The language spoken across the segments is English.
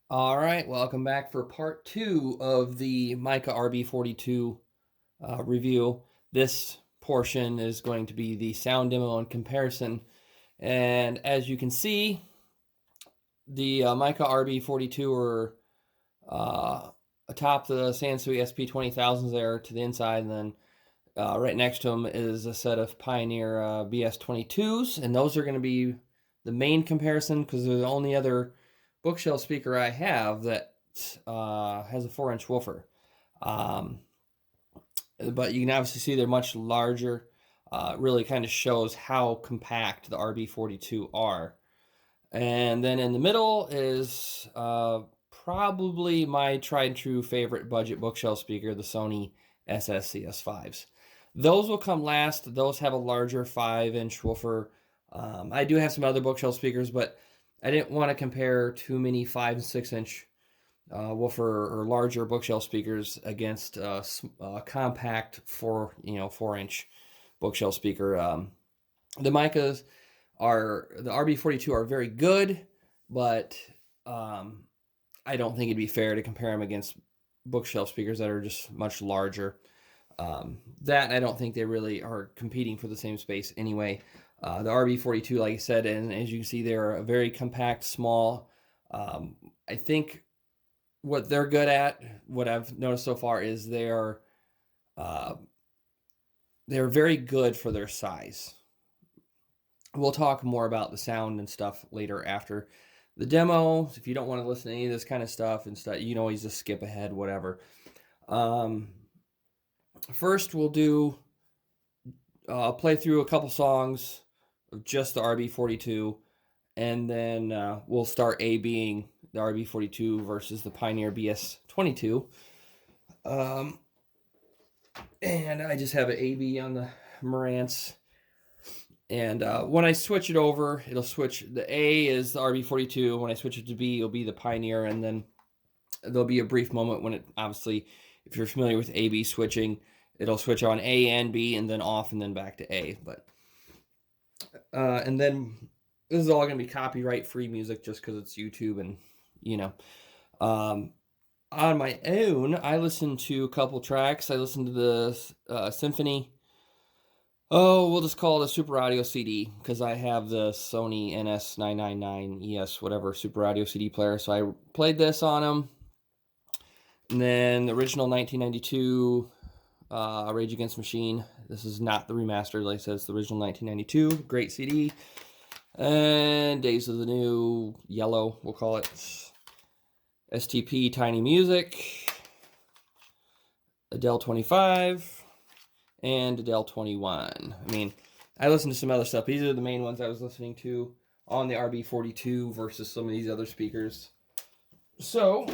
All right, welcome back for part 2 of the Mica RB42 review. This portion is going to be the sound demo and comparison. And as you can see, the Mica RB42 are atop the Sansui SP20000s there to the inside, and then right next to them is a set of Pioneer BS22s, and those are going to be the main comparison because they're the only other bookshelf speaker I have that has a 4-inch woofer. But you can obviously see they're much larger. Really kind of shows how compact the RB42 are. And then in the middle is probably my tried and true favorite budget bookshelf speaker, the Sony SS-CS5s. Those will come last. Those have a larger 5-inch woofer. I do have some other bookshelf speakers, but I didn't want to compare too many 5 and 6-inch woofer or larger bookshelf speakers against compact 4-inch bookshelf speaker. The Micas the RB42 are very good, but I don't think it'd be fair to compare them against bookshelf speakers that are just much larger. That I don't think they really are competing for the same space anyway. The RB42, like I said, and as you can see, they're a very compact, small. I think what they're good at, what I've noticed so far, is they're very good for their size. We'll talk more about the sound and stuff later after the demo. If you don't want to listen to any of this kind of stuff and stuff, you can always just skip ahead, whatever. First, we'll do play through a couple songs of just the RB42, and then we'll start A-Bing the RB42 versus the Pioneer BS22. And I just have an A-B on the Marantz. And when I switch it over, it'll switch. The A is the RB42. When I switch it to B, it'll be the Pioneer. And then there'll be a brief moment when it, obviously, if you're familiar with A-B switching, it'll switch on A and B and then off and then back to A. But and then this is all going to be copyright-free music just because it's YouTube and, on my own, I listened to a couple tracks. I listened to the Symphony. Oh, we'll just call it a Super Audio CD because I have the Sony NS999 whatever Super Audio CD player. So I played this on them. And then the original 1992 Rage Against the Machine. This is not the remastered. Like I said, it's the original 1992. Great CD. And Days of the New Yellow, we'll call it. STP Tiny Music. Adele 25. And Adele 21. I mean, I listened to some other stuff. These are the main ones I was listening to on the RB42 versus some of these other speakers. So,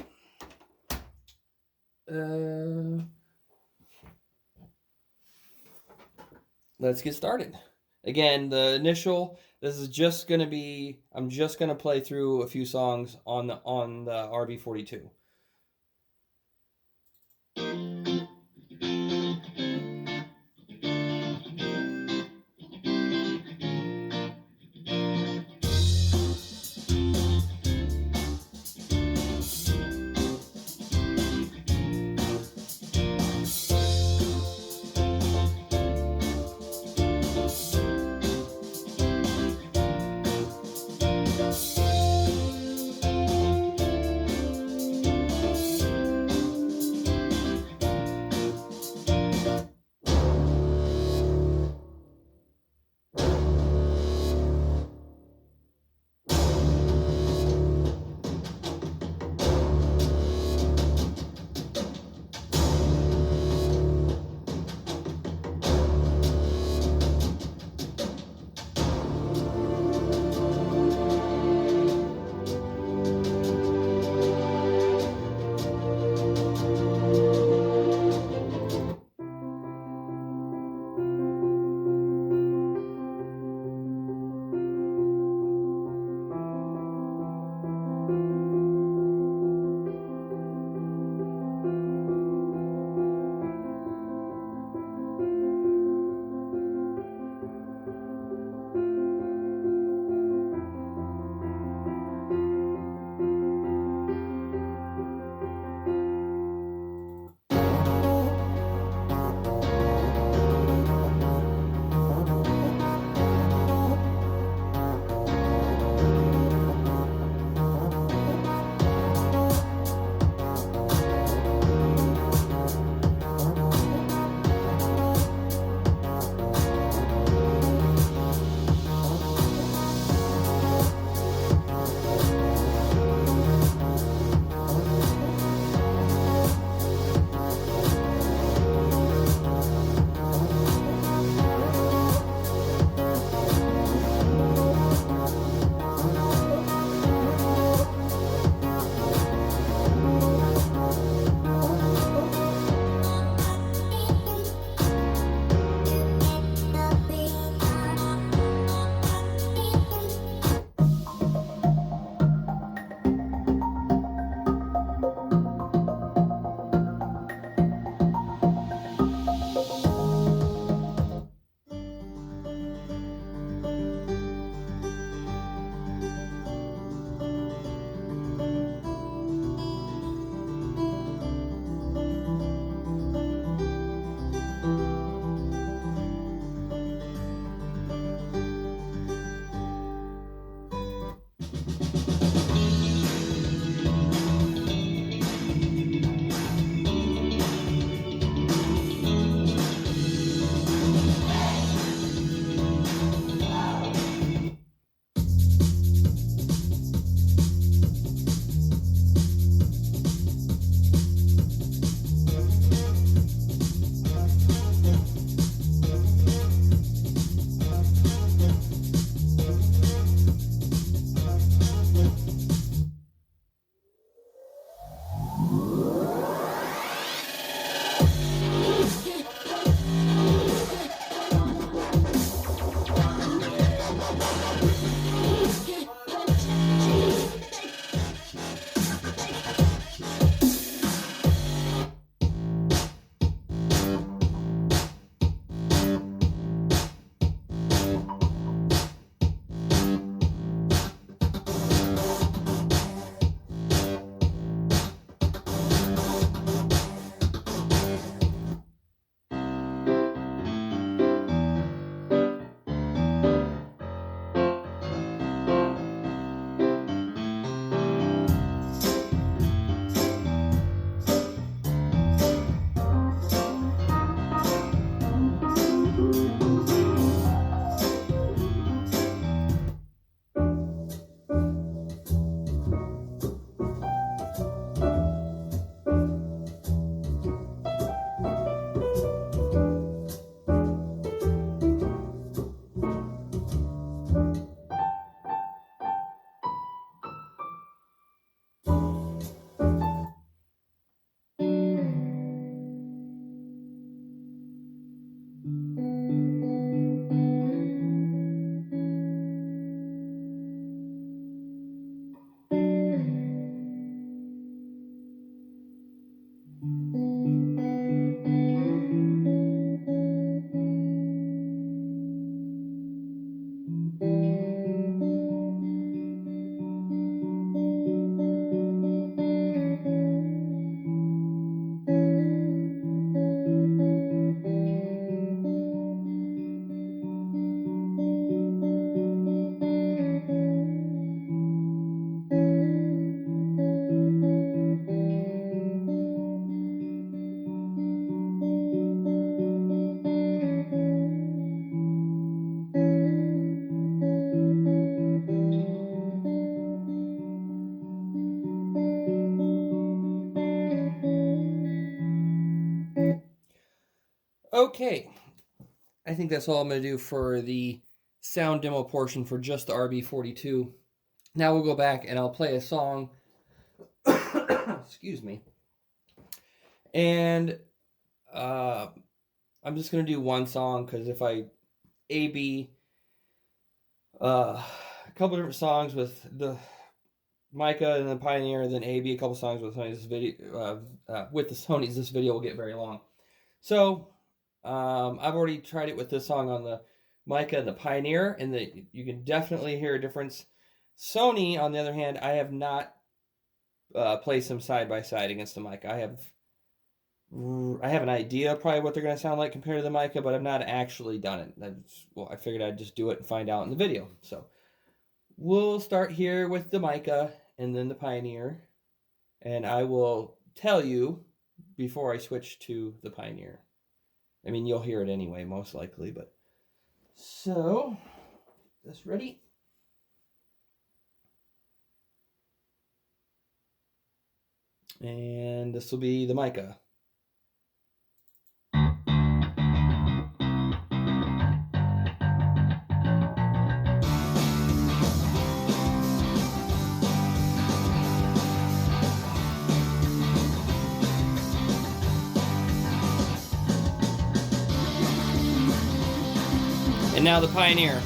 let's get started. Again, the initial, this is just going to be, I'm just going to play through a few songs on the RB42. Okay, I think that's all I'm going to do for the sound demo portion for just the RB42. Now we'll go back and I'll play a song. Excuse me. And I'm just going to do one song, because if I A-B a couple different songs with the Mica and the Pioneer, then A-B a couple songs with Sony's, this video will get very long. So I've already tried it with this song on the Mica and the Pioneer, and you can definitely hear a difference. Sony, on the other hand, I have not placed them side by side against the Mica. I have an idea probably what they're going to sound like compared to the Mica, but I've not actually done it. I figured I'd just do it and find out in the video. So we'll start here with the Mica and then the Pioneer, and I will tell you before I switch to the Pioneer. I mean, you'll hear it anyway, most likely, but... So, this ready? And this will be the Mica. And now the Pioneer.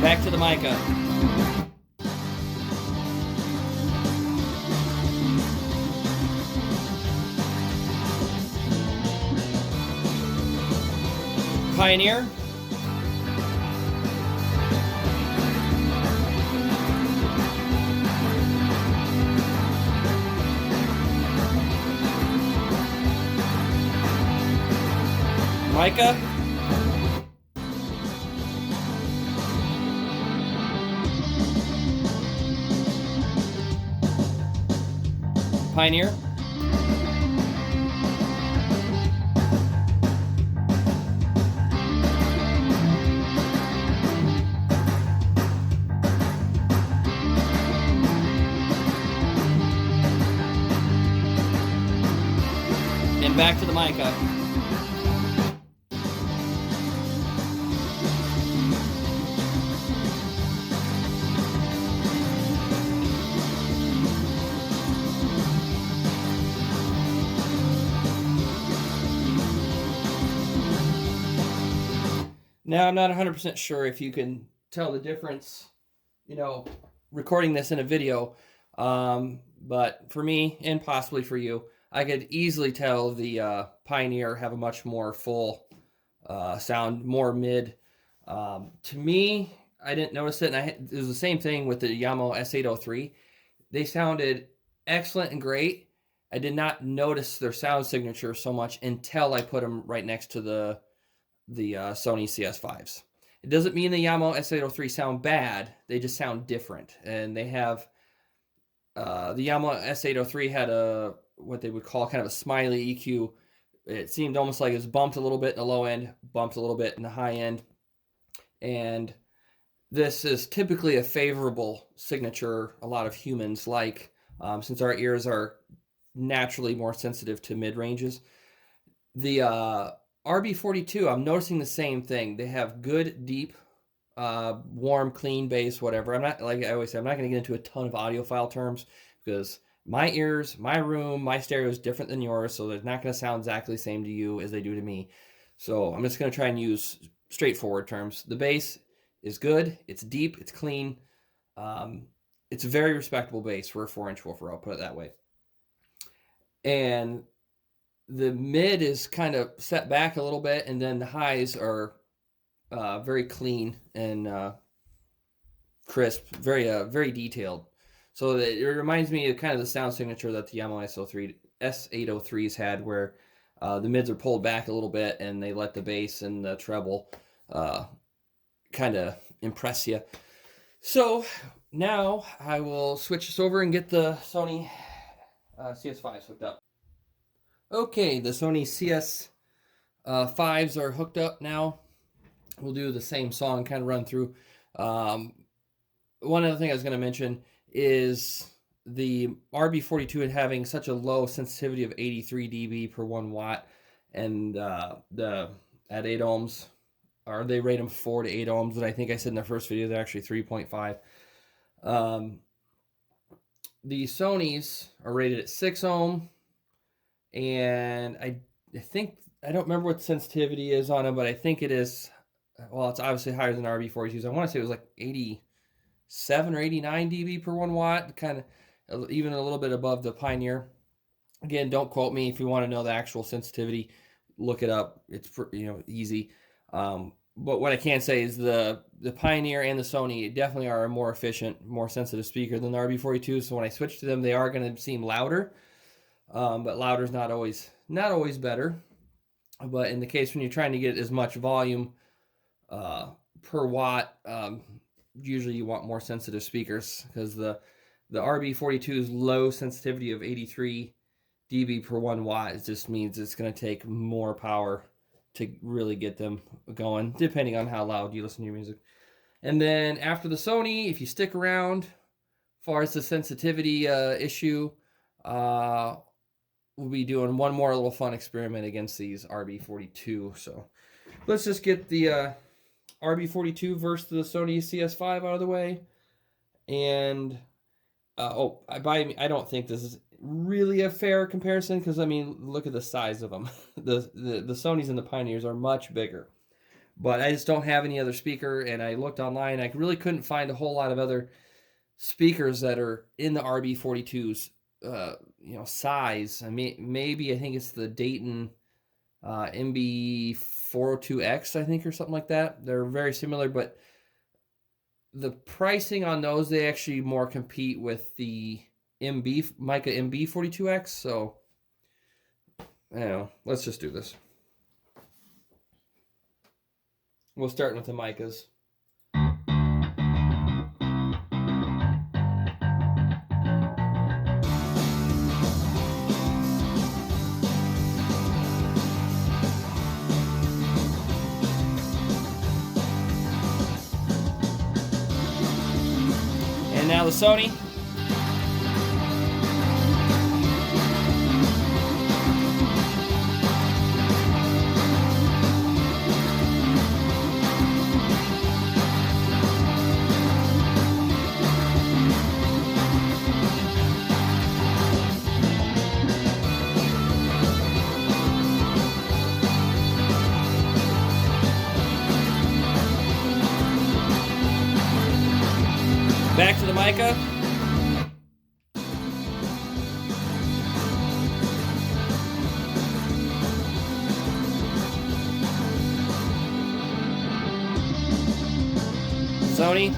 Back to the Mica. Pioneer. Mica. Pioneer. And back to the Mica. Now, I'm not 100% sure if you can tell the difference, recording this in a video, but for me, and possibly for you, I could easily tell the Pioneer have a much more full sound, more mid. To me, I didn't notice it, and it was the same thing with the Yamaha S803. They sounded excellent and great. I did not notice their sound signature so much until I put them right next to the Sony CS5s. It doesn't mean the Yamaha S803 sound bad, they just sound different. And they have, the Yamaha S803 had what they would call kind of a smiley EQ. It seemed almost like it was bumped a little bit in the low end, bumped a little bit in the high end. And this is typically a favorable signature a lot of humans like, since our ears are naturally more sensitive to mid-ranges. The RB42, I'm noticing the same thing. They have good, deep, warm, clean bass, whatever. I'm not, like I always say, I'm not going to get into a ton of audiophile terms because my ears, my room, my stereo is different than yours, so they're not going to sound exactly the same to you as they do to me. So I'm just going to try and use straightforward terms. The bass is good. It's deep. It's clean. It's a very respectable bass for a 4-inch woofer, I'll put it that way. And the mid is kind of set back a little bit, and then the highs are very clean and crisp, very detailed. So it reminds me of kind of the sound signature that the Yamaha S803s had, where the mids are pulled back a little bit, and they let the bass and the treble kind of impress you. So now I will switch this over and get the Sony CS5s hooked up. Okay, the Sony CS5s are hooked up now. We'll do the same song, kind of run through. One other thing I was going to mention is the RB42 and having such a low sensitivity of 83 dB per 1 watt, and the at 8 ohms, or they rate them 4 to 8 ohms, and I think I said in the first video they're actually 3.5. The Sonys are rated at 6 ohm, and I think, I don't remember what the sensitivity is on them, but I think it is, well, it's obviously higher than RB42s. I want to say it was like 87 or 89 dB per 1 watt, kind of even a little bit above the Pioneer. Again, don't quote me. If you want to know the actual sensitivity, look it up. It's easy. But what I can say is the Pioneer and the Sony definitely are a more efficient, more sensitive speaker than the RB42. So when I switch to them, they are going to seem louder. But louder is not always better. But in the case when you're trying to get as much volume per watt, usually you want more sensitive speakers, because the RB42's low sensitivity of 83 dB per 1 watt, it just means it's going to take more power to really get them going, depending on how loud you listen to your music. And then after the Sony, if you stick around, as far as the sensitivity issue, we'll be doing one more little fun experiment against these RB42. So let's just get the RB42 versus the Sony CS5 out of the way. And I don't think this is really a fair comparison, because I mean, look at the size of them. the Sonys and the Pioneers are much bigger, but I just don't have any other speaker, and I looked online, I really couldn't find a whole lot of other speakers that are in the RB42's size. I mean, maybe I think it's the Dayton MB402X, I think, or something like that. They're very similar, but the pricing on those, they actually more compete with the Mica MB42X. So, let's just do this. We'll start with the Micas. And now the Sony. Back to the Mica. Sony.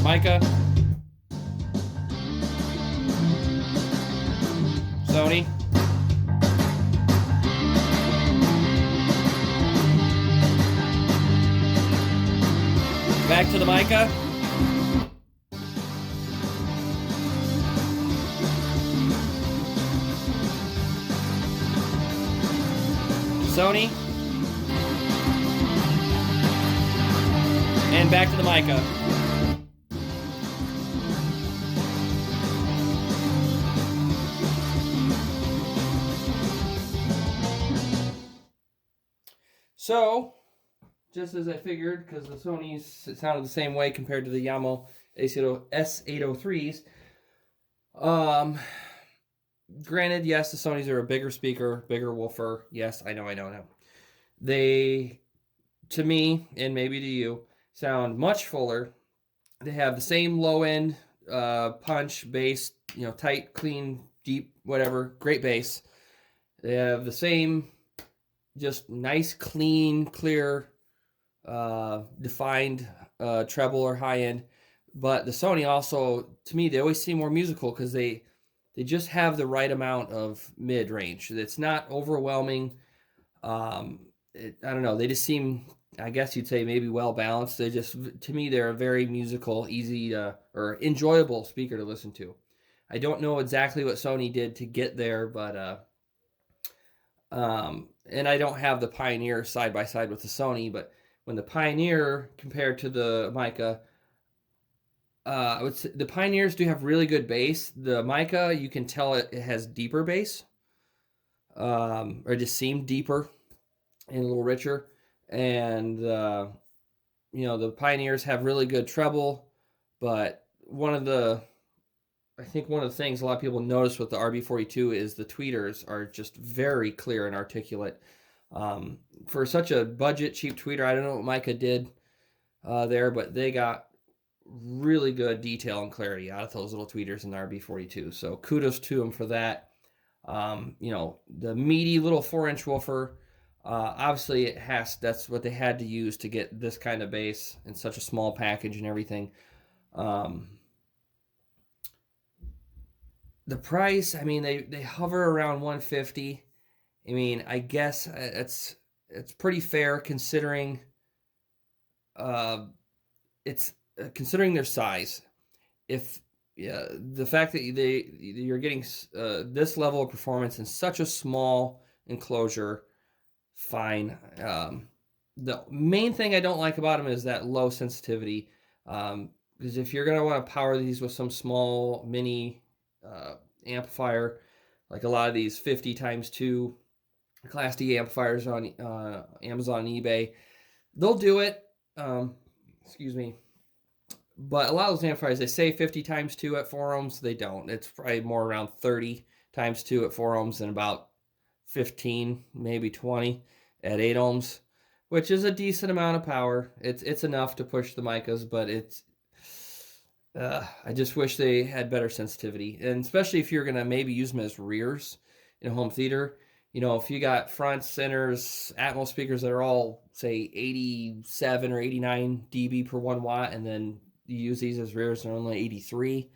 Mica. Sony. Back to the Mica. Sony. And back to the Mica. So, just as I figured, because the Sonys, it sounded the same way compared to the Yamaha S803s. Granted, yes, the Sonys are a bigger speaker, bigger woofer. Yes, I know. They, to me, and maybe to you, sound much fuller. They have the same low-end punch, bass, tight, clean, deep, whatever, great bass. They have the same, just nice, clean, clear, defined treble or high end. But the Sony also, to me, they always seem more musical, because they just have the right amount of mid range. It's not overwhelming. I don't know. They just seem, I guess you'd say, maybe well balanced. They just, to me, they're a very musical, easy or enjoyable speaker to listen to. I don't know exactly what Sony did to get there, but and I don't have the Pioneer side by side with the Sony, but when the Pioneer compared to the Mica, I would say the Pioneers do have really good bass. The Mica, you can tell it has deeper bass, or it just seemed deeper and a little richer. And you know, the Pioneers have really good treble, but I think one of the things a lot of people notice with the RB42 is the tweeters are just very clear and articulate. For such a budget, cheap tweeter, I don't know what Mica did there, but they got really good detail and clarity out of those little tweeters in the RB42. So kudos to them for that. You know, the meaty little 4-inch woofer, obviously that's what they had to use to get this kind of bass in such a small package and everything. The price, I mean, they hover around $150. I mean, I guess it's pretty fair considering considering their size. If the fact that you're getting this level of performance in such a small enclosure, fine. The main thing I don't like about them is that low sensitivity. Because if you're gonna want to power these with some small mini amplifier, like a lot of these 50x2 Class D amplifiers on Amazon and eBay, they'll do it. Excuse me. But a lot of those amplifiers, they say 50x2 at 4 ohms. They don't. It's probably more around 30x2 at 4 ohms and about 15, maybe 20 at 8 ohms, which is a decent amount of power. It's enough to push the Micas, but I just wish they had better sensitivity, and especially if you're gonna maybe use them as rears in a home theater. You know, if you got front, centers, Atmos speakers that are all, say, 87 or 89 dB per 1 watt, and then you use these as rears and they're only 83,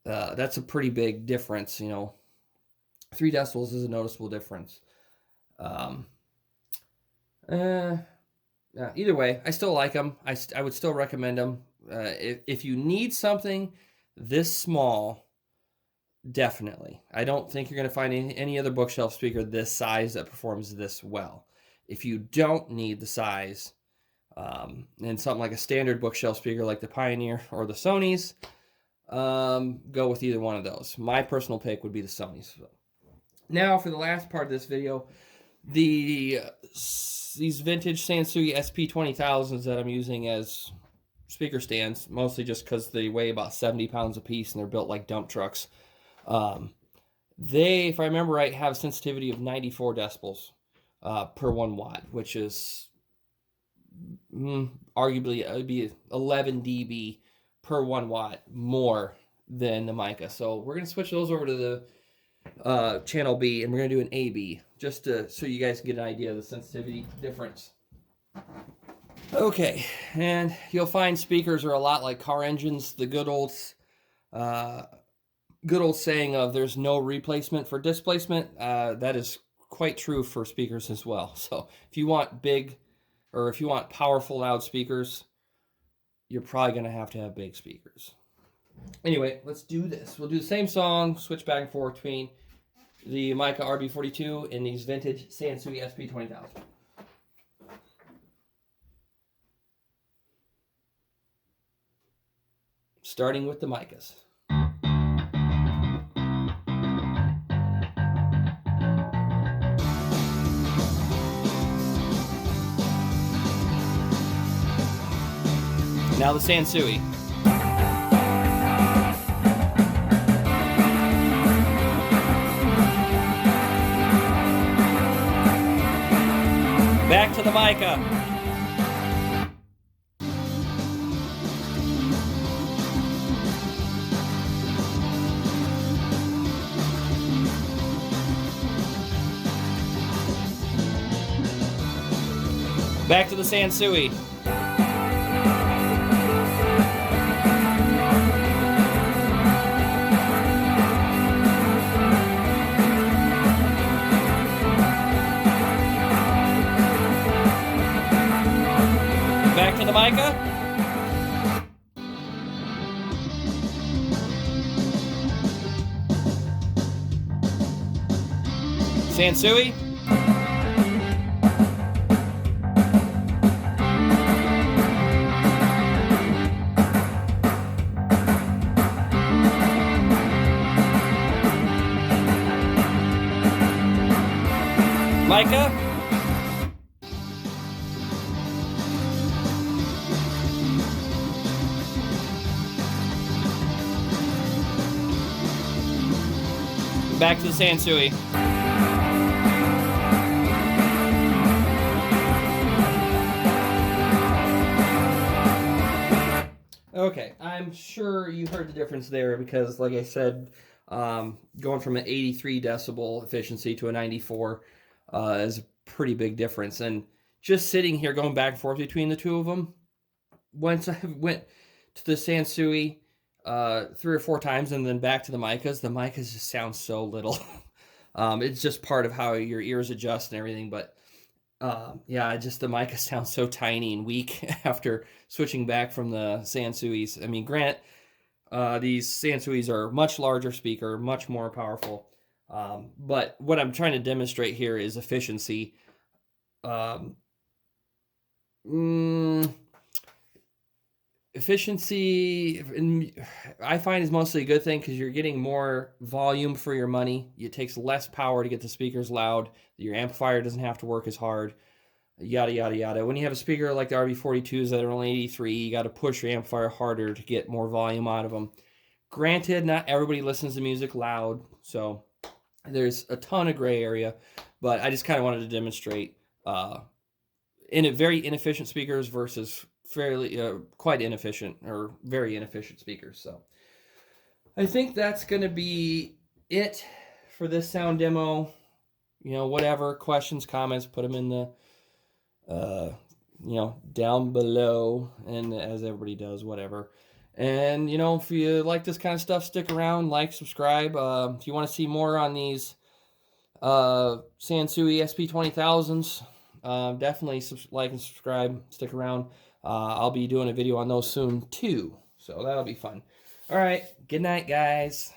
that's a pretty big difference. You know, 3 decibels is a noticeable difference. Either way, I still like them. I would still recommend them. If you need something this small, definitely. I don't think you're going to find any other bookshelf speaker this size that performs this well. If you don't need the size, and something like a standard bookshelf speaker like the Pioneer or the Sony's, go with either one of those. My personal pick would be the Sony's. Now for the last part of this video, these vintage Sansui SP20000s that I'm using as speaker stands, mostly just because they weigh about 70 pounds a piece and they're built like dump trucks. They, if I remember right, have a sensitivity of 94 decibels per 1 watt, which is arguably it would be 11 dB per 1 watt more than the Mica. So we're going to switch those over to the channel B, and we're going to do an AB, just so you guys can get an idea of the sensitivity difference. Okay, and you'll find speakers are a lot like car engines. The good old saying of there's no replacement for displacement, that is quite true for speakers as well. So if you want big, or if you want powerful loud speakers, you're probably going to have big speakers. Anyway, let's do this. We'll do the same song, switch back and forth between the Mica RB42 and these vintage Sansui SP20000. Starting with the Micas. Now the Sansui. Back to the Mica. Back to the Sansui. Back to the Mica. Sansui. Mica. Back to the Sansui. Okay, I'm sure you heard the difference there because, like I said, going from an 83 decibel efficiency to a 94 is a pretty big difference. And just sitting here going back and forth between the two of them, once I went to the Sansui 3 or 4 times and then back to the Micas just sound so little. It's just part of how your ears adjust and everything, but yeah, just the Mica sounds so tiny and weak after switching back from the Sansuis. I mean, granted, these Sansuis are much larger speaker, much more powerful. But what I'm trying to demonstrate here is efficiency. Efficiency, I find, is mostly a good thing because you're getting more volume for your money. It takes less power to get the speakers loud. Your amplifier doesn't have to work as hard. Yada, yada, yada. When you have a speaker like the RB42s that are only 83, you got to push your amplifier harder to get more volume out of them. Granted, not everybody listens to music loud, so there's a ton of gray area, but I just kind of wanted to demonstrate very inefficient speakers versus fairly quite inefficient or very inefficient speakers. So I think that's going to be it for this sound demo. You know, whatever questions, comments, put them in the you know, down below, and as everybody does, whatever. And you know, if you like this kind of stuff, stick around, like, subscribe. If you want to see more on these Sansui SP20000s, definitely like and subscribe, stick around. I'll be doing a video on those soon too, so that'll be fun. All right, good night, guys.